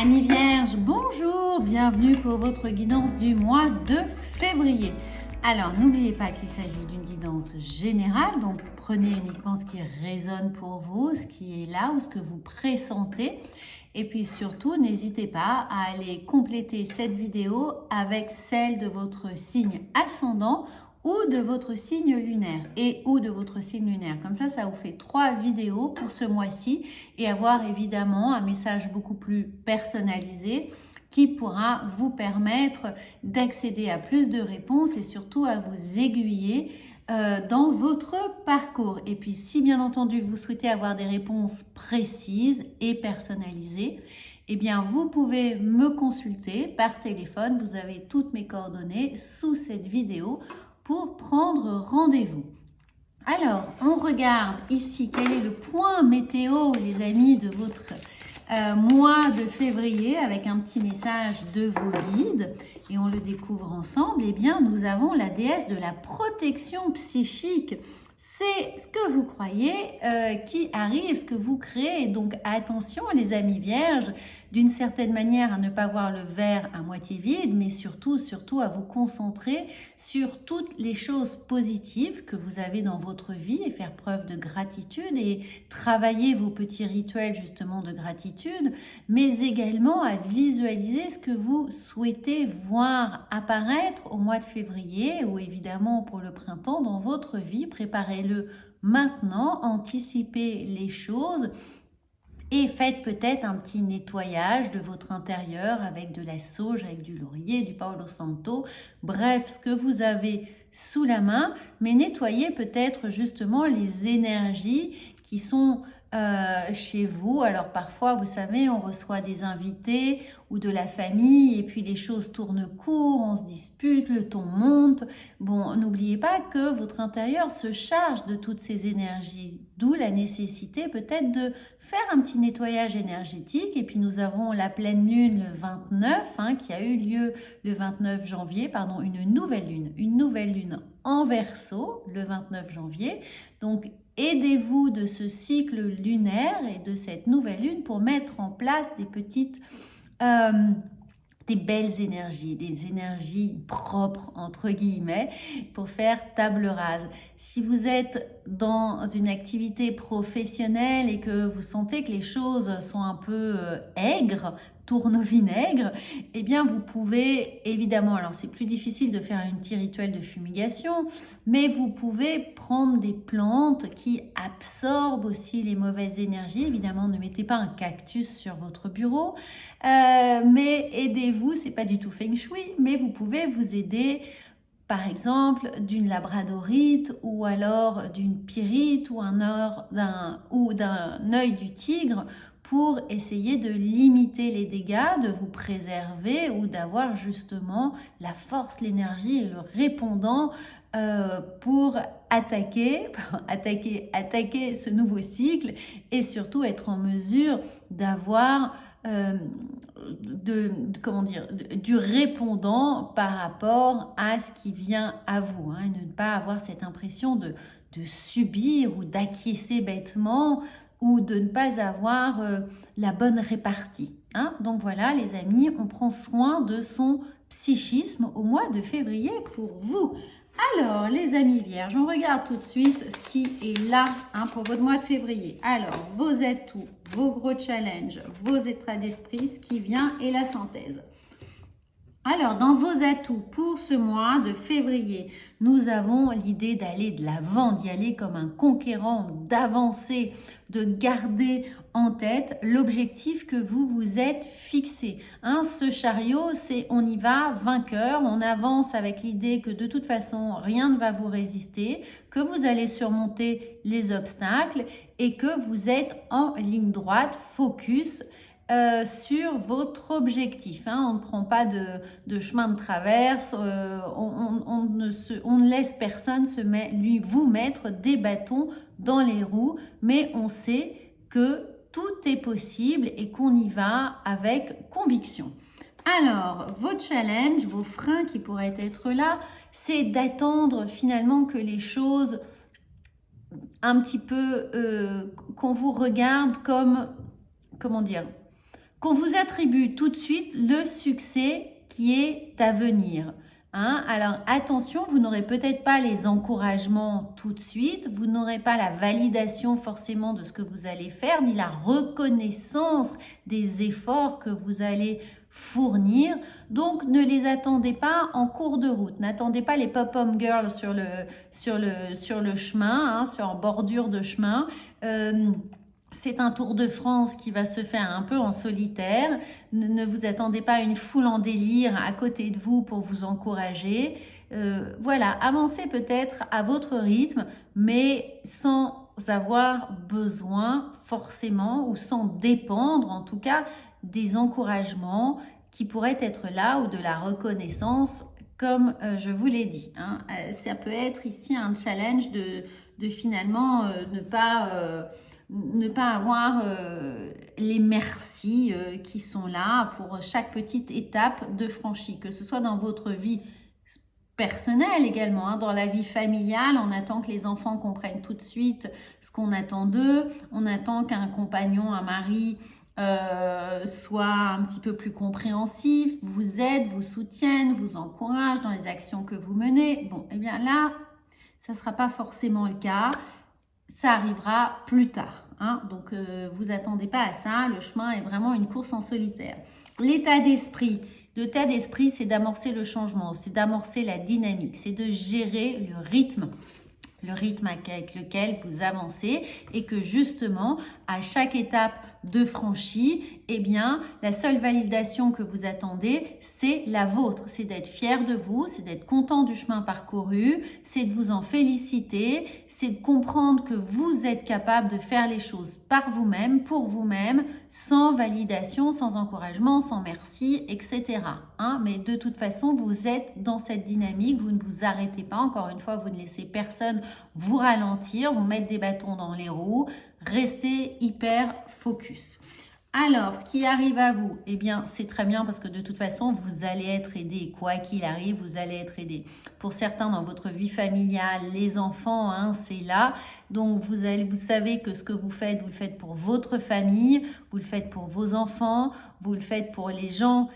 Amis Vierges, bonjour, bienvenue pour votre guidance du mois de février. Alors, n'oubliez pas qu'il s'agit d'une guidance générale, donc prenez uniquement ce qui résonne pour vous, ce qui est là ou ce que vous pressentez. Et puis surtout, n'hésitez pas à aller compléter cette vidéo avec celle de votre signe ascendant ou de votre signe lunaire ou de votre signe lunaire. Comme ça vous fait 3 vidéos pour ce mois-ci et avoir évidemment un message beaucoup plus personnalisé qui pourra vous permettre d'accéder à plus de réponses et surtout à vous aiguiller dans votre parcours. Et puis si bien entendu vous souhaitez avoir des réponses précises et personnalisées, eh bien vous pouvez me consulter par téléphone. Vous avez toutes mes coordonnées sous cette vidéo pour prendre rendez-vous. Alors, on regarde ici quel est le point météo, les amis, de votre mois de février avec un petit message de vos guides et on le découvre ensemble. Eh bien, nous avons la déesse de la protection psychique. C'est ce que vous croyez qui arrive, ce que vous créez. Donc attention les amis vierges, d'une certaine manière à ne pas voir le verre à moitié vide, mais surtout à vous concentrer sur toutes les choses positives que vous avez dans votre vie et faire preuve de gratitude et travailler vos petits rituels justement de gratitude, mais également à visualiser ce que vous souhaitez voir apparaître au mois de février ou évidemment pour le printemps dans votre vie. Préparez-le maintenant, anticipez les choses et faites peut-être un petit nettoyage de votre intérieur avec de la sauge, avec du laurier, du Palo Santo, bref, ce que vous avez sous la main, mais nettoyez peut-être justement les énergies qui sont chez vous. Alors parfois, vous savez, on reçoit des invités ou de la famille et puis les choses tournent court, on se dispute, le ton monte. Bon, n'oubliez pas que votre intérieur se charge de toutes ces énergies, d'où la nécessité peut-être de faire un petit nettoyage énergétique. Et puis nous avons la pleine lune le 29 qui a eu lieu le 29 janvier, pardon, une nouvelle lune en Verseau le 29 janvier. Donc aidez-vous de ce cycle lunaire et de cette nouvelle lune pour mettre en place des belles énergies, des énergies propres entre guillemets pour faire table rase. Si vous êtes dans une activité professionnelle et que vous sentez que les choses sont un peu aigres, tourne au vinaigre, eh bien vous pouvez évidemment, alors c'est plus difficile de faire un petit rituel de fumigation, mais vous pouvez prendre des plantes qui absorbent aussi les mauvaises énergies. Évidemment, ne mettez pas un cactus sur votre bureau, mais aidez-vous, c'est pas du tout feng shui, mais vous pouvez vous aider par exemple d'une labradorite ou alors d'une pyrite ou d'un œil du tigre pour essayer de limiter les dégâts, de vous préserver ou d'avoir justement la force, l'énergie et le répondant pour attaquer ce nouveau cycle et surtout être en mesure d'avoir du répondant par rapport à ce qui vient à vous, et ne pas avoir cette impression de subir ou d'acquiescer bêtement ou de ne pas avoir la bonne répartie. Donc voilà les amis, on prend soin de son psychisme au mois de février pour vous. Alors les amis vierges, on regarde tout de suite ce qui est là pour votre mois de février. Alors vos atouts, vos gros challenges, vos états d'esprit, ce qui vient et la synthèse. Alors, dans vos atouts pour ce mois de février, nous avons l'idée d'aller de l'avant, d'y aller comme un conquérant, d'avancer, de garder en tête l'objectif que vous vous êtes fixé. Ce chariot, c'est on y va vainqueur, on avance avec l'idée que de toute façon, rien ne va vous résister, que vous allez surmonter les obstacles et que vous êtes en ligne droite, focus, sur votre objectif. On ne prend pas de chemin de traverse, on ne laisse personne vous mettre des bâtons dans les roues, mais on sait que tout est possible et qu'on y va avec conviction. Alors, vos challenges, vos freins qui pourraient être là, c'est d'attendre finalement que les choses un petit peu, qu'on vous regarde comme, comment dire, qu'on vous attribue tout de suite le succès qui est à venir. Hein? Alors attention, vous n'aurez peut-être pas les encouragements tout de suite, vous n'aurez pas la validation forcément de ce que vous allez faire, ni la reconnaissance des efforts que vous allez fournir. Donc ne les attendez pas en cours de route, n'attendez pas les pop-up girls sur le chemin, hein, en bordure de chemin. C'est un Tour de France qui va se faire un peu en solitaire. Ne vous attendez pas à une foule en délire à côté de vous pour vous encourager. Voilà, avancez peut-être à votre rythme, mais sans avoir besoin forcément ou sans dépendre en tout cas des encouragements qui pourraient être là ou de la reconnaissance comme je vous l'ai dit. Hein. Ça peut être ici un challenge de finalement ne pas avoir les merci qui sont là pour chaque petite étape de franchie, que ce soit dans votre vie personnelle également, hein, dans la vie familiale, on attend que les enfants comprennent tout de suite ce qu'on attend d'eux, on attend qu'un compagnon, un mari soit un petit peu plus compréhensif, vous aide, vous soutienne, vous encourage dans les actions que vous menez. Bon, eh bien là, ça ne sera pas forcément le cas. Ça arrivera plus tard. Hein? Donc, vous attendez pas à ça. Le chemin est vraiment une course en solitaire. L'état d'esprit. L'état d'esprit, c'est d'amorcer le changement, c'est d'amorcer la dynamique, c'est de gérer le rythme avec lequel vous avancez et que justement, à chaque étape de franchie, eh bien, la seule validation que vous attendez, c'est la vôtre. C'est d'être fier de vous, c'est d'être content du chemin parcouru, c'est de vous en féliciter, c'est de comprendre que vous êtes capable de faire les choses par vous-même, pour vous-même, sans validation, sans encouragement, sans merci, etc. Hein? Mais de toute façon, vous êtes dans cette dynamique, vous ne vous arrêtez pas. Encore une fois, vous ne laissez personne vous ralentir, vous mettre des bâtons dans les roues, restez hyper focus. Alors, ce qui arrive à vous, eh bien, c'est très bien parce que de toute façon, vous allez être aidé. Quoi qu'il arrive, vous allez être aidé. Pour certains, dans votre vie familiale, les enfants, hein, c'est là. Donc, vous savez que ce que vous le faites pour votre famille, vous le faites pour vos enfants, vous le faites pour les gens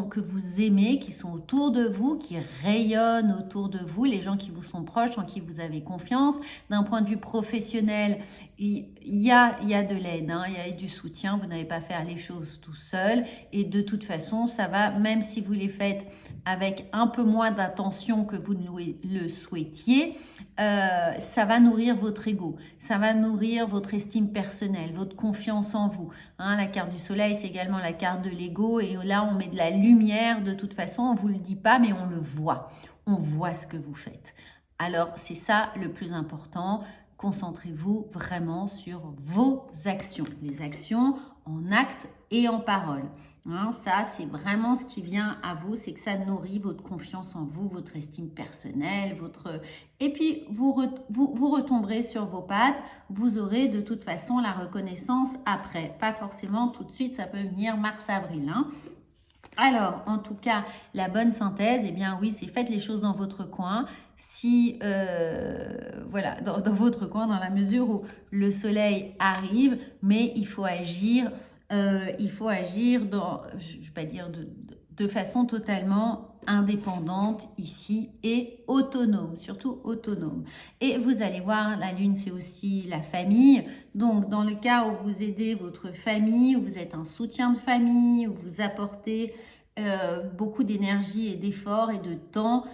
que vous aimez, qui sont autour de vous, qui rayonnent autour de vous, les gens qui vous sont proches, en qui vous avez confiance. D'un point de vue professionnel, il y a de l'aide, hein, il y a du soutien, vous n'allez pas faire les choses tout seul. Et de toute façon, ça va, même si vous les faites avec un peu moins d'attention que vous le souhaitiez, ça va nourrir votre ego, ça va nourrir votre estime personnelle, votre confiance en vous. Hein, la carte du soleil, c'est également la carte de l'ego et là, on met de la lumière. De toute façon, on ne vous le dit pas, mais on le voit. On voit ce que vous faites. Alors, c'est ça le plus important. Concentrez-vous vraiment sur vos actions. Les actions en actes et en paroles. Hein, ça, c'est vraiment ce qui vient à vous, c'est que ça nourrit votre confiance en vous, votre estime personnelle, et puis vous retomberez sur vos pattes, vous aurez de toute façon la reconnaissance après. Pas forcément tout de suite, ça peut venir mars-avril. Hein. Alors, en tout cas, la bonne synthèse, eh bien oui, c'est faites les choses dans votre coin. Voilà, dans votre coin, dans la mesure où le soleil arrive, mais il faut agir je vais pas dire de façon totalement indépendante ici et autonome, surtout autonome. Et vous allez voir, la lune, c'est aussi la famille. Donc, dans le cas où vous aidez votre famille, où vous êtes un soutien de famille, où vous apportez beaucoup d'énergie et d'efforts et de temps,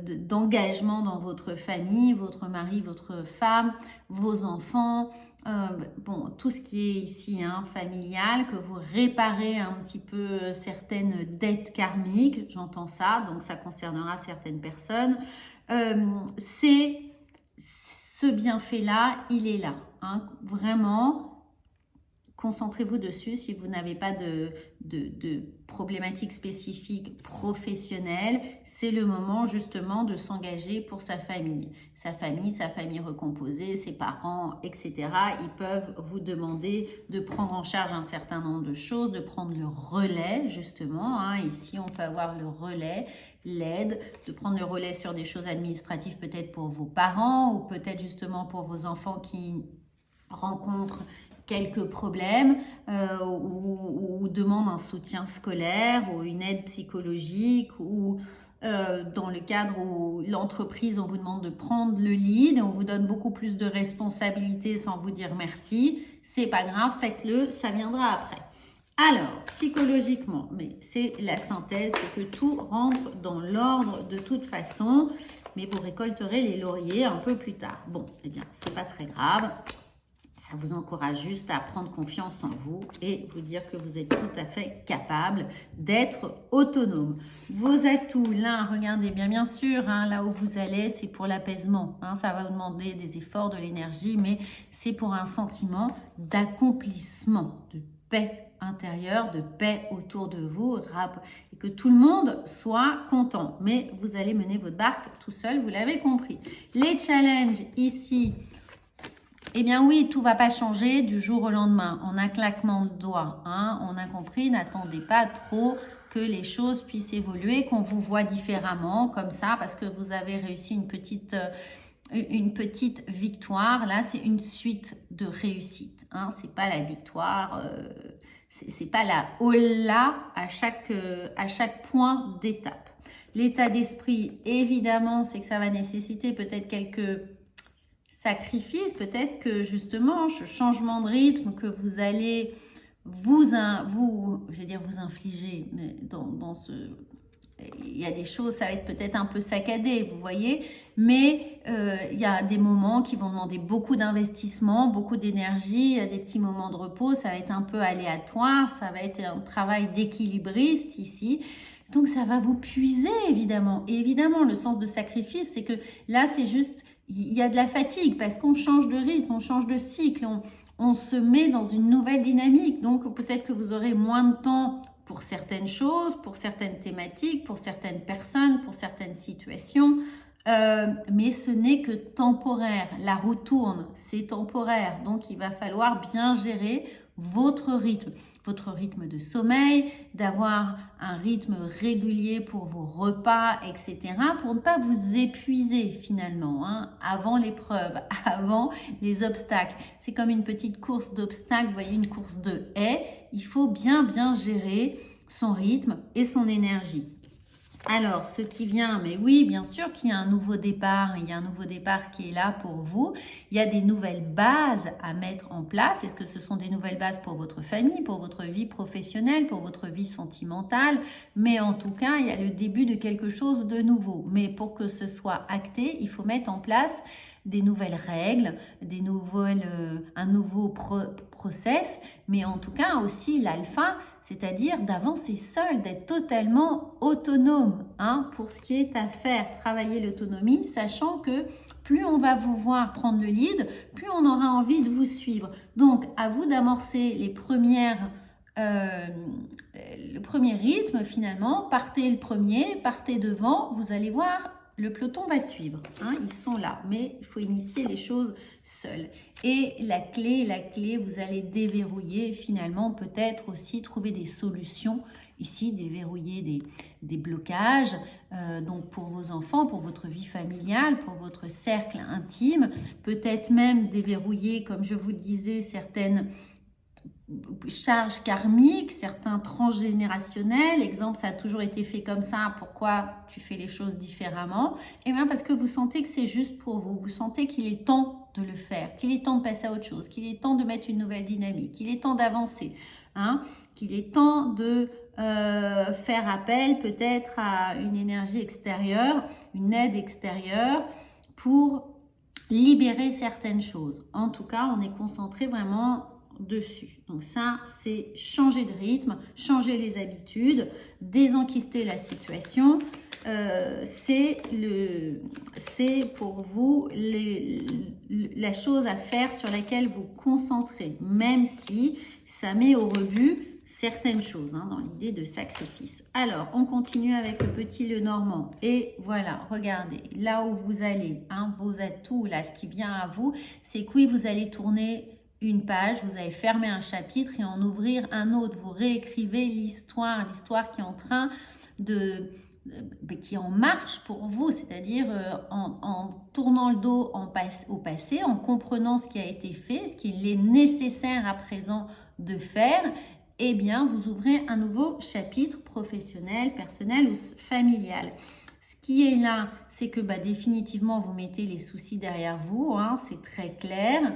d'engagement dans votre famille, votre mari, votre femme, vos enfants, bon, tout ce qui est ici hein, familial, que vous réparez un petit peu certaines dettes karmiques, j'entends ça, donc ça concernera certaines personnes. C'est ce bienfait-là, il est là. Hein, vraiment, concentrez-vous dessus si vous n'avez pas de problématiques spécifiques professionnelles. C'est le moment justement de s'engager pour sa famille recomposée, ses parents, etc. Ils peuvent vous demander de prendre en charge un certain nombre de choses, de prendre le relais justement. Hein. Ici, on peut avoir le relais, l'aide, de prendre le relais sur des choses administratives peut-être pour vos parents ou peut-être justement pour vos enfants qui rencontrent quelques problèmes ou demandent un soutien scolaire ou une aide psychologique ou dans le cadre où l'entreprise, on vous demande de prendre le lead et on vous donne beaucoup plus de responsabilités sans vous dire merci, c'est pas grave, faites-le, ça viendra après. Alors, psychologiquement, mais c'est la synthèse, c'est que tout rentre dans l'ordre de toute façon, mais vous récolterez les lauriers un peu plus tard. Bon, eh bien, c'est pas très grave. Ça vous encourage juste à prendre confiance en vous et vous dire que vous êtes tout à fait capable d'être autonome. Vos atouts, là, regardez bien sûr, hein, là où vous allez, c'est pour l'apaisement. Hein, ça va vous demander des efforts, de l'énergie, mais c'est pour un sentiment d'accomplissement, de paix intérieure, de paix autour de vous, et que tout le monde soit content. Mais vous allez mener votre barque tout seul, vous l'avez compris. Les challenges ici, eh bien oui, tout ne va pas changer du jour au lendemain, en un claquement de doigts. Hein. On a compris, n'attendez pas trop que les choses puissent évoluer, qu'on vous voit différemment comme ça, parce que vous avez réussi une petite victoire. Là, c'est une suite de réussites. Hein. Ce n'est pas la victoire, c'est pas la hola à chaque point d'étape. L'état d'esprit, évidemment, c'est que ça va nécessiter peut-être quelques sacrifices, peut-être que justement, ce changement de rythme que vous allez vous infliger, mais il y a des choses, ça va être peut-être un peu saccadé, vous voyez, mais il y a des moments qui vont demander beaucoup d'investissement, beaucoup d'énergie, il y a des petits moments de repos, ça va être un peu aléatoire, ça va être un travail d'équilibriste ici. Donc ça va vous puiser évidemment. Et évidemment, le sens de sacrifice, c'est que là, c'est juste, il y a de la fatigue parce qu'on change de rythme, on change de cycle, on se met dans une nouvelle dynamique. Donc peut-être que vous aurez moins de temps pour certaines choses, pour certaines thématiques, pour certaines personnes, pour certaines situations. Mais ce n'est que temporaire. La roue tourne, c'est temporaire. Donc il va falloir bien gérer votre rythme de sommeil, d'avoir un rythme régulier pour vos repas, etc. pour ne pas vous épuiser finalement, hein, avant l'épreuve, avant les obstacles. C'est comme une petite course d'obstacles, vous voyez, une course de haies. Il faut bien gérer son rythme et son énergie. Alors, ce qui vient, mais oui, bien sûr qu'il y a un nouveau départ, il y a un nouveau départ qui est là pour vous. Il y a des nouvelles bases à mettre en place. Est-ce que ce sont des nouvelles bases pour votre famille, pour votre vie professionnelle, pour votre vie sentimentale? Mais en tout cas, il y a le début de quelque chose de nouveau. Mais pour que ce soit acté, il faut mettre en place des nouvelles règles, un nouveau process, mais en tout cas aussi l'alpha, c'est-à-dire d'avancer seul, d'être totalement autonome, hein, pour ce qui est à faire, travailler l'autonomie, sachant que plus on va vous voir prendre le lead, plus on aura envie de vous suivre. Donc, à vous d'amorcer le premier rythme finalement, partez le premier, partez devant, vous allez voir, le peloton va suivre, hein, ils sont là, mais il faut initier les choses seul. Et la clé, vous allez déverrouiller finalement, peut-être aussi trouver des solutions ici, déverrouiller des blocages, donc pour vos enfants, pour votre vie familiale, pour votre cercle intime, peut-être même déverrouiller, comme je vous le disais, certaines charges karmiques, certains transgénérationnels. Exemple, ça a toujours été fait comme ça, pourquoi tu fais les choses différemment? Eh bien, parce que vous sentez que c'est juste pour vous. Vous sentez qu'il est temps de le faire, qu'il est temps de passer à autre chose, qu'il est temps de mettre une nouvelle dynamique, qu'il est temps d'avancer, hein, qu'il est temps de faire appel peut-être à une énergie extérieure, une aide extérieure pour libérer certaines choses. En tout cas, on est concentré vraiment dessus. Donc ça, c'est changer de rythme, changer les habitudes, désenquister la situation. C'est pour vous la chose à faire sur laquelle vous concentrez, même si ça met au rebut certaines choses, hein, dans l'idée de sacrifice. Alors, on continue avec le petit Lenormand. Et voilà, regardez, là où vous allez, hein, vos atouts, là, ce qui vient à vous, c'est que oui, vous allez tourner une page, vous allez fermer un chapitre et en ouvrir un autre. Vous réécrivez l'histoire qui est en train de qui est en marche pour vous, c'est-à-dire en tournant le dos au passé, en comprenant ce qui a été fait, ce qu'il est nécessaire à présent de faire, eh bien, vous ouvrez un nouveau chapitre professionnel, personnel ou familial. Ce qui est là, c'est que définitivement, vous mettez les soucis derrière vous, hein, c'est très clair.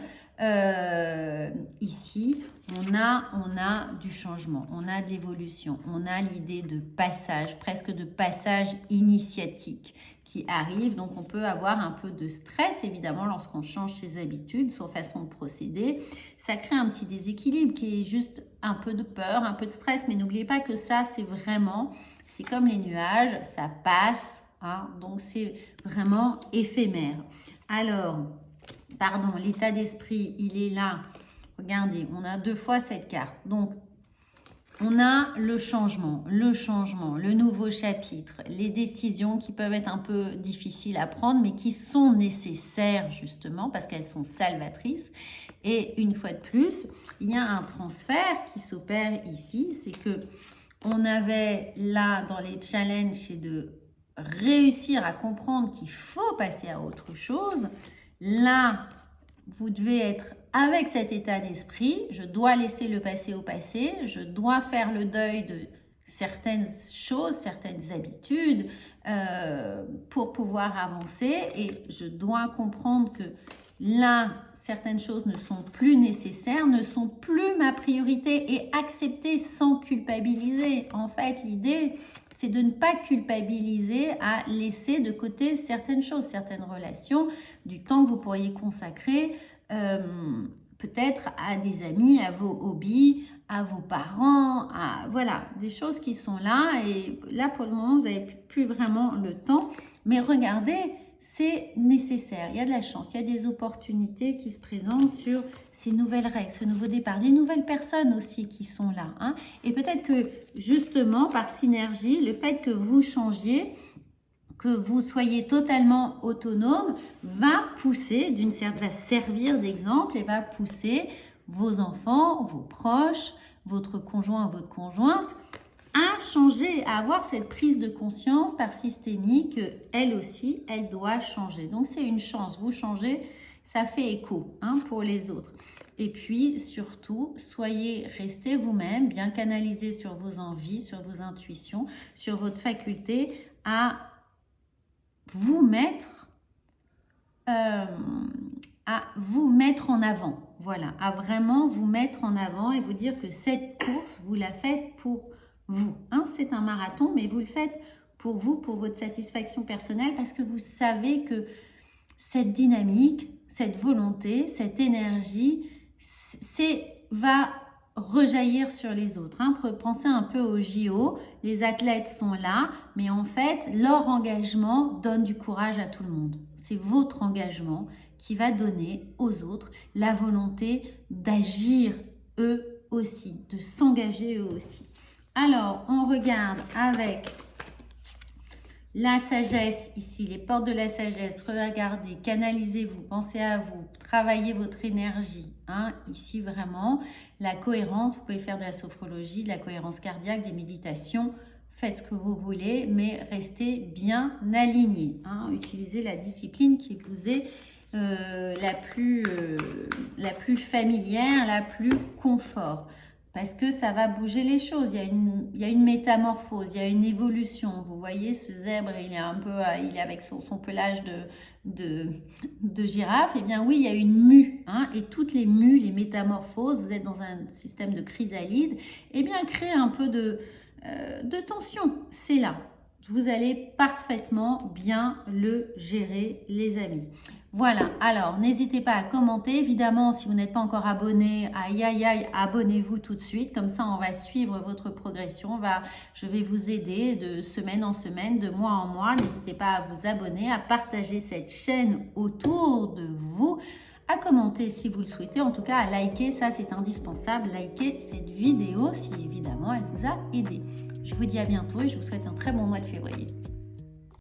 Ici, on a du changement, on a de l'évolution, on a l'idée de passage, presque de passage initiatique qui arrive. Donc, on peut avoir un peu de stress, évidemment, lorsqu'on change ses habitudes, son façon de procéder. Ça crée un petit déséquilibre qui est juste un peu de peur, un peu de stress. Mais n'oubliez pas que ça, c'est comme les nuages, ça passe, hein, donc c'est vraiment éphémère. Alors, pardon, l'état d'esprit, il est là. Regardez, on a 2 fois cette carte. Donc, on a le changement, le nouveau chapitre, les décisions qui peuvent être un peu difficiles à prendre, mais qui sont nécessaires justement parce qu'elles sont salvatrices. Et une fois de plus, il y a un transfert qui s'opère ici. C'est que on avait là dans les challenges, c'est de réussir à comprendre qu'il faut passer à autre chose. Là, vous devez être avec cet état d'esprit. Je dois laisser le passé au passé. Je dois faire le deuil de certaines choses, certaines habitudes pour pouvoir avancer. Et je dois comprendre que là, certaines choses ne sont plus nécessaires, ne sont plus ma priorité et accepter sans culpabiliser. En fait, l'idée, c'est de ne pas culpabiliser à laisser de côté certaines choses, certaines relations, du temps que vous pourriez consacrer peut-être à des amis, à vos hobbies, à vos parents, voilà, des choses qui sont là. Et là, pour le moment, vous n'avez plus vraiment le temps. Mais regardez, c'est nécessaire. Il y a de la chance, il y a des opportunités qui se présentent sur ces nouvelles règles, ce nouveau départ, des nouvelles personnes aussi qui sont là, hein. Et peut-être que justement, par synergie, le fait que vous changiez, que vous soyez totalement autonome, va servir d'exemple et va pousser vos enfants, vos proches, votre conjoint ou votre conjointe à changer, à avoir cette prise de conscience par systémique, elle aussi, elle doit changer. Donc, c'est une chance. Vous changez, ça fait écho, hein, pour les autres. Et puis, surtout, restez vous-même, bien canalisé sur vos envies, sur vos intuitions, sur votre faculté à vous mettre en avant. Voilà, à vraiment vous mettre en avant et vous dire que cette course, vous la faites pour vous, hein, c'est un marathon, mais vous le faites pour vous, pour votre satisfaction personnelle, parce que vous savez que cette dynamique, cette volonté, cette énergie, va rejaillir sur les autres, hein. Pensez un peu au JO, les athlètes sont là, mais en fait, leur engagement donne du courage à tout le monde. C'est votre engagement qui va donner aux autres la volonté d'agir eux aussi, de s'engager eux aussi. Alors, on regarde avec la sagesse ici, les portes de la sagesse. Regardez, canalisez-vous, pensez à vous, travaillez votre énergie, hein, ici vraiment. La cohérence, vous pouvez faire de la sophrologie, de la cohérence cardiaque, des méditations. Faites ce que vous voulez, mais restez bien aligné, hein. Utilisez la discipline qui vous est la plus familière, la plus confort. Parce que ça va bouger les choses. Il y a une métamorphose, il y a une évolution. Vous voyez, ce zèbre, il est avec son pelage de girafe. Eh bien oui, il y a une mue, hein, et toutes les mues, les métamorphoses, vous êtes dans un système de chrysalide, eh bien créez un peu de tension. C'est là. Vous allez parfaitement bien le gérer, les amis. Voilà, alors n'hésitez pas à commenter. Évidemment, si vous n'êtes pas encore abonné, abonnez-vous tout de suite. Comme ça, on va suivre votre progression. Je vais vous aider de semaine en semaine, de mois en mois. N'hésitez pas à vous abonner, à partager cette chaîne autour de vous, à commenter si vous le souhaitez. En tout cas, à liker, ça c'est indispensable. Likez cette vidéo si évidemment elle vous a aidé. Je vous dis à bientôt et je vous souhaite un très bon mois de février.